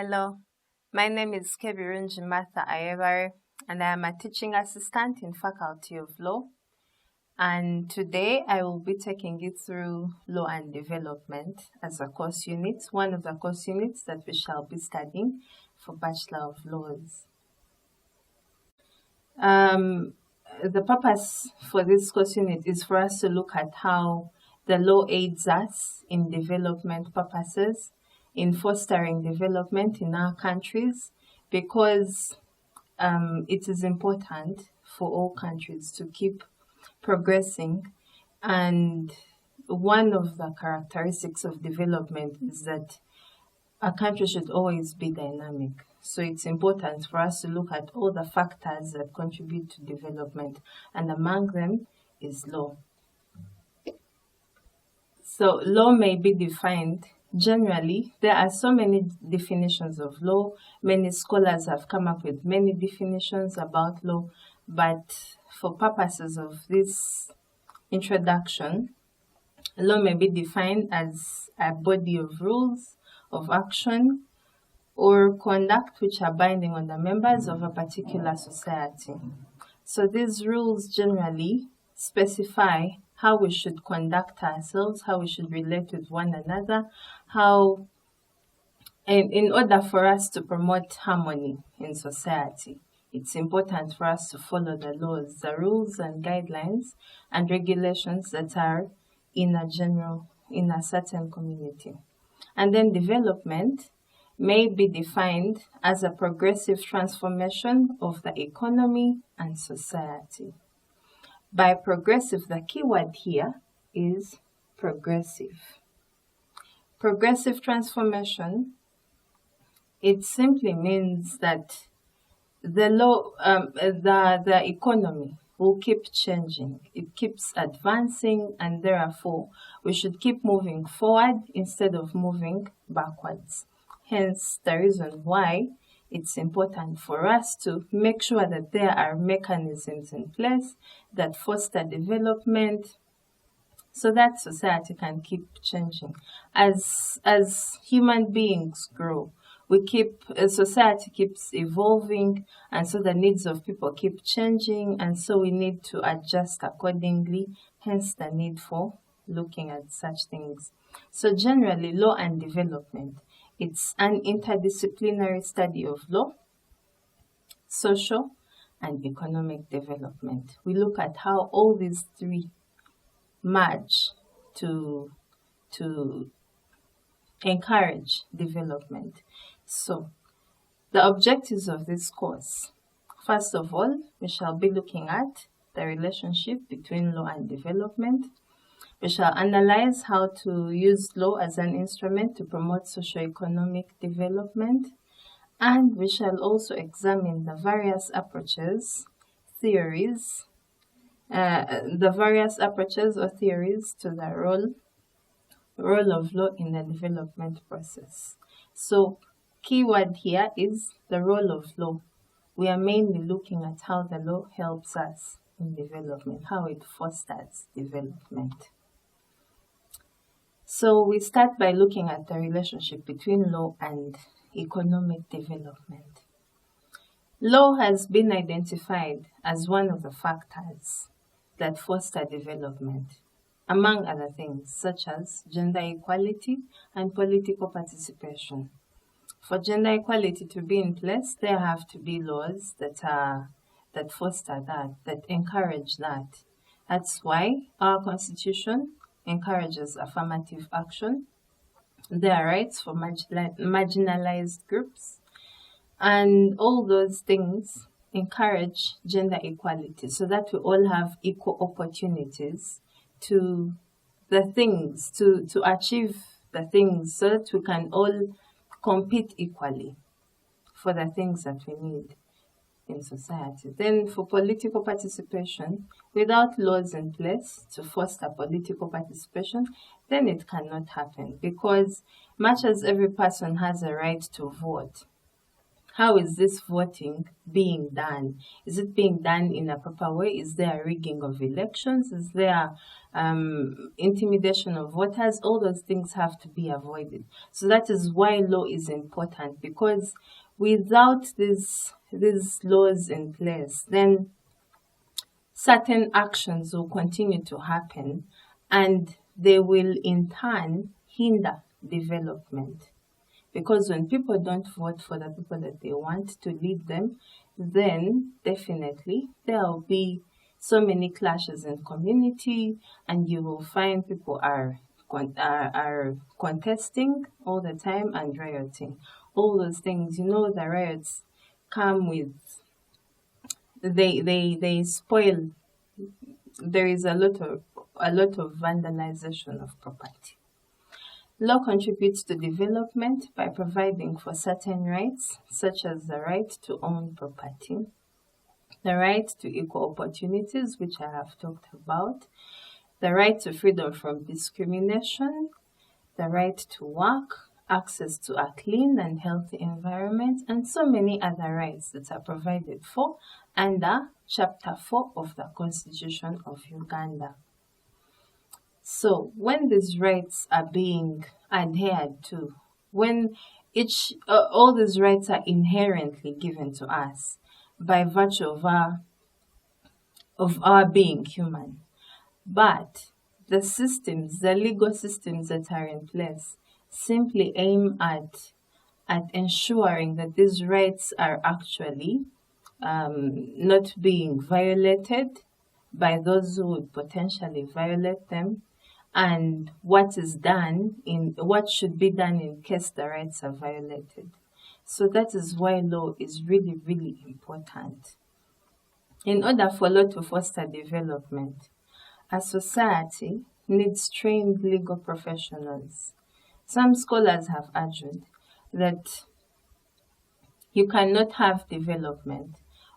Hello, my name is Kebirunji Martha Ayebare, and I am a teaching assistant in Faculty of Law. And today I will be taking you through Law and Development as a course unit, one of the course units that we shall be studying for Bachelor of Laws. The purpose for this course unit is for us to look at how the law aids us in development purposes, in fostering development in our countries, because it is important for all countries to keep progressing. And one of the characteristics of development is that a country should always be dynamic. So it's important for us to look at all the factors that contribute to development, and among them is law. So law may be defined. Generally, there are so many definitions of law. Many scholars have come up with many definitions about law, but for purposes of this introduction, law may be defined as a body of rules of action or conduct which are binding on the members of a particular society. So these rules generally specify how we should conduct ourselves, how we should relate with one another, in order for us to promote harmony in society. It's important for us to follow the laws, the rules and guidelines and regulations that are in a certain community. And then development may be defined as a progressive transformation of the economy and society. By progressive, the key word here is progressive. Progressive transformation, it simply means that the economy will keep changing. It keeps advancing, and therefore we should keep moving forward instead of moving backwards. Hence, the reason why it's important for us to make sure that there are mechanisms in place that foster development so that society can keep changing. As human beings grow, society keeps evolving, and so the needs of people keep changing, and so we need to adjust accordingly, hence the need for looking at such things. So generally, law and development, it's an interdisciplinary study of law, social, and economic development. We look at how all these three merge to encourage development. So, the objectives of this course. First of all, we shall be looking at the relationship between law and development. We shall analyze how to use law as an instrument to promote socio-economic development. And we shall also examine the various approaches, theories, or theories to the role of law in the development process. So, key word here is the role of law. We are mainly looking at how the law helps us in development, how it fosters development. So we start by looking at the relationship between law and economic development. Law has been identified as one of the factors that foster development, among other things, such as gender equality and political participation. For gender equality to be in place, there have to be laws that foster that encourage that. That's why our Constitution encourages affirmative action. There are rights for marginalized groups, and all those things encourage gender equality so that we all have equal opportunities to achieve the things, so that we can all compete equally for the things that we need in society. Then for political participation, without laws in place to foster political participation, then it cannot happen, because much as every person has a right to vote, How is this voting being done? Is it being done in a proper way? Is there a rigging of elections? Is there intimidation of voters? All those things have to be avoided. So that is why law is important, because without these laws in place, then certain actions will continue to happen, and they will in turn hinder development. Because when people don't vote for the people that they want to lead them, then definitely there will be so many clashes in community, and you will find people are contesting all the time and rioting. All those things, the riots come with, they spoil. There is a lot of vandalization of property. Law contributes to development by providing for certain rights, such as the right to own property, the right to equal opportunities, which I have talked about, the right to freedom from discrimination, the right to work, access to a clean and healthy environment, and so many other rights that are provided for under Chapter 4 of the Constitution of Uganda. So when these rights are being adhered to, when all these rights are inherently given to us by virtue of our being human, but the legal systems that are in place simply aim at ensuring that these rights are actually not being violated by those who would potentially violate them, and what should be done in case the rights are violated. So that is why law is really, really important. In order for law to foster development, a society needs trained legal professionals. Some scholars have argued that you cannot have development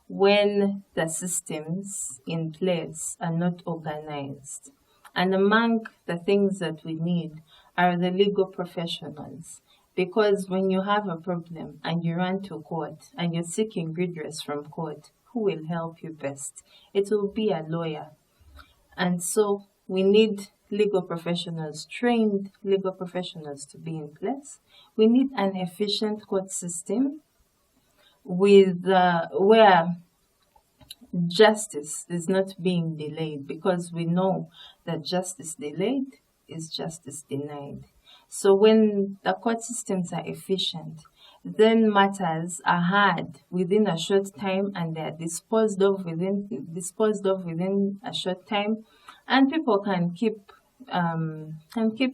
when the systems in place are not organized. And among the things that we need are the legal professionals. Because when you have a problem and you run to court and you're seeking redress from court, who will help you best? It will be a lawyer. And so we need legal professionals, trained legal professionals to be in place. We need an efficient court system where justice is not being delayed, because we know that justice delayed is justice denied. So when the court systems are efficient, then matters are heard within a short time and they are disposed of within a short time, and people can keep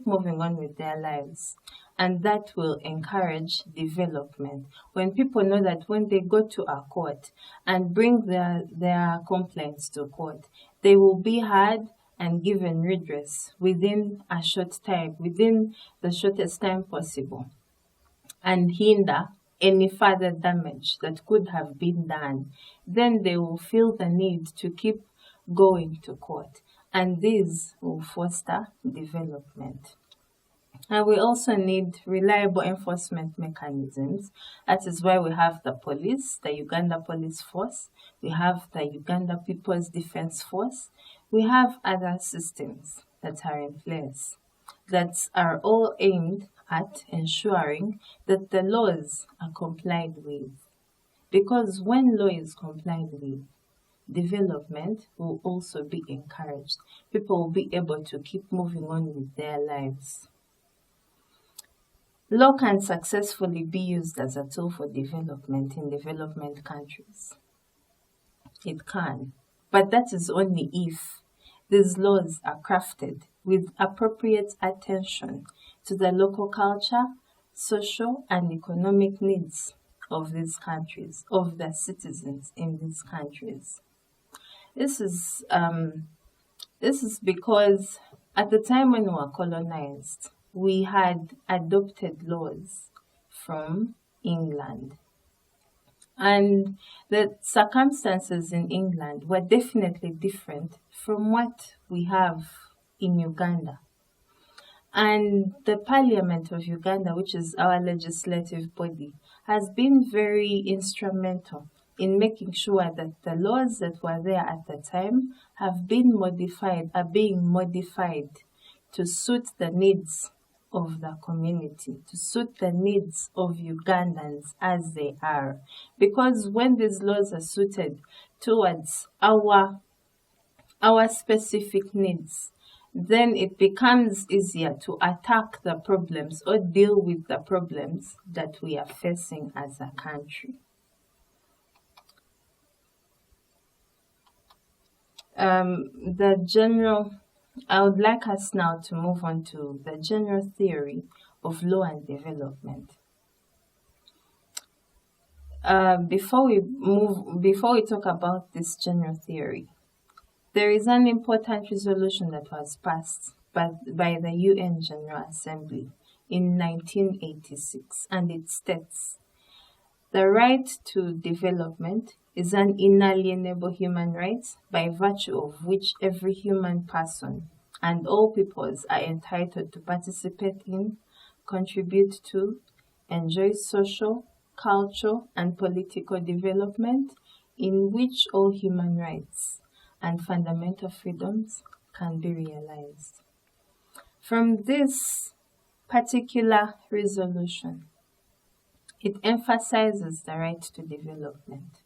moving on with their lives. And that will encourage development. When people know that when they go to a court and bring their complaints to court, they will be heard and given redress within a short time, within the shortest time possible, and hinder any further damage that could have been done, then they will feel the need to keep going to court. And this will foster development. And we also need reliable enforcement mechanisms. That is why we have the police, the Uganda Police Force. We have the Uganda People's Defense Force. We have other systems that are in place that are all aimed at ensuring that the laws are complied with. Because when law is complied with, development will also be encouraged. People will be able to keep moving on with their lives. Law can successfully be used as a tool for development in development countries. It can, but that is only if these laws are crafted with appropriate attention to the local culture, social and economic needs of these countries, of the citizens in these countries. This is because at the time when we were colonized, we had adopted laws from England. And the circumstances in England were definitely different from what we have in Uganda. And the Parliament of Uganda, which is our legislative body, has been very instrumental in making sure that the laws that were there at the time are being modified to suit the needs of the community, to suit the needs of Ugandans as they are. Because when these laws are suited towards our specific needs, then it becomes easier to attack the problems or deal with the problems that we are facing as a country. I would like us now to move on to the general theory of law and development. Before we talk about this general theory, there is an important resolution that was passed by the UN General Assembly in 1986, and it states, "The right to development is an inalienable human right by virtue of which every human person and all peoples are entitled to participate in, contribute to, enjoy social, cultural, and political development in which all human rights and fundamental freedoms can be realized." From this particular resolution, it emphasizes the right to development.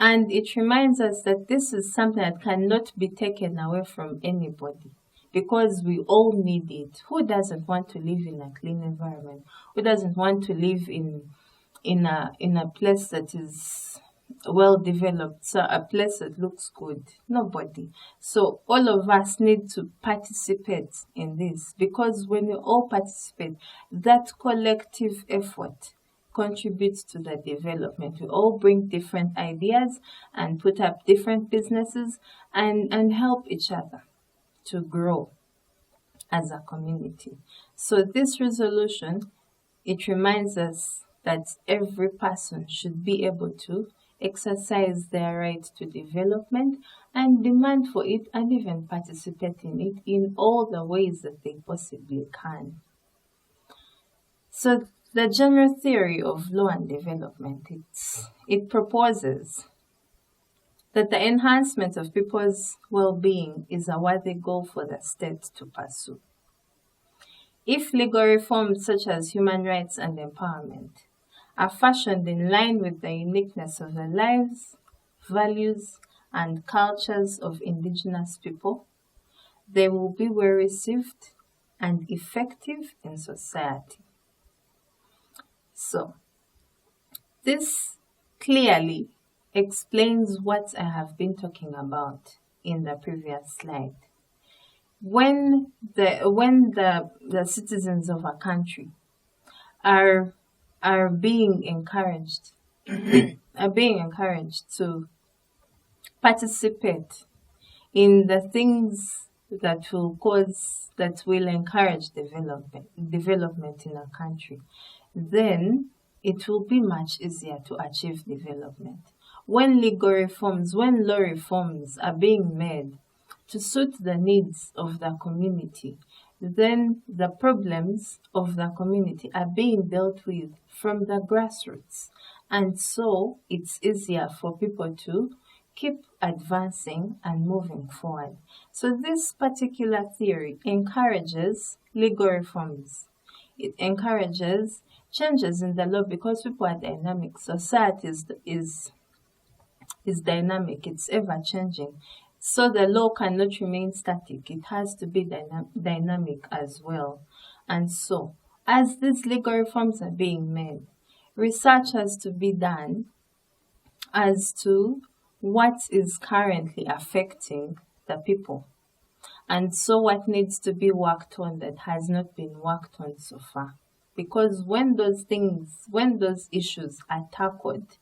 And it reminds us that this is something that cannot be taken away from anybody, because we all need it. Who doesn't want to live in a clean environment? Who doesn't want to live in a place that is well developed, so a place that looks good? Nobody. So all of us need to participate in this, because when we all participate, that collective effort contributes to the development. We all bring different ideas and put up different businesses and help each other to grow as a community. So this resolution, it reminds us that every person should be able to exercise their right to development and demand for it and even participate in it in all the ways that they possibly can. So the general theory of law and development, it proposes that the enhancement of people's well-being is a worthy goal for the state to pursue. If legal reforms such as human rights and empowerment are fashioned in line with the uniqueness of the lives, values, and cultures of indigenous people, they will be well received and effective in society. So, this clearly explains what I have been talking about in the previous slide. When the citizens of a country are being encouraged to participate in the things that will encourage development in a country, then it will be much easier to achieve development. When law reforms are being made to suit the needs of the community, then the problems of the community are being dealt with from the grassroots. And so it's easier for people to keep advancing and moving forward. So this particular theory encourages legal reforms. It encourages changes in the law because people are dynamic. Society is dynamic. It's ever changing. So the law cannot remain static. It has to be dynamic as well. And so, as these legal reforms are being made, research has to be done as to what is currently affecting the people. And so what needs to be worked on that has not been worked on so far. Because when those issues are tackled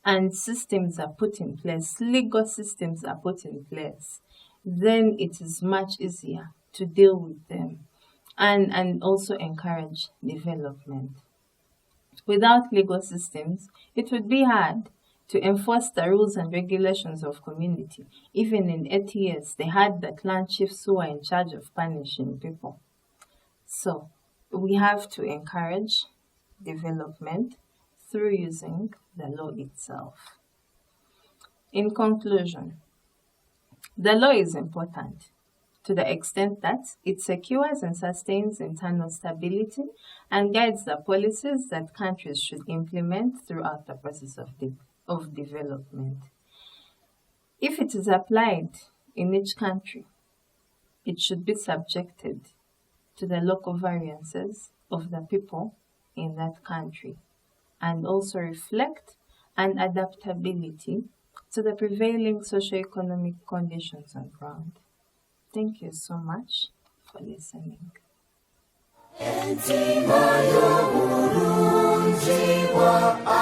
and systems are put in place, legal systems are put in place, then it is much easier to deal with them and also encourage development. Without legal systems, it would be hard to enforce the rules and regulations of community. Even in 80 years, they had the clan chiefs who were in charge of punishing people. So we have to encourage development through using the law itself. In conclusion, the law is important to the extent that it secures and sustains internal stability and guides the policies that countries should implement throughout the process of development. If it is applied in each country, it should be subjected to the local variances of the people in that country and also reflect an adaptability to the prevailing socio-economic conditions on ground. Thank you so much for listening. Enzima yo Burundi wa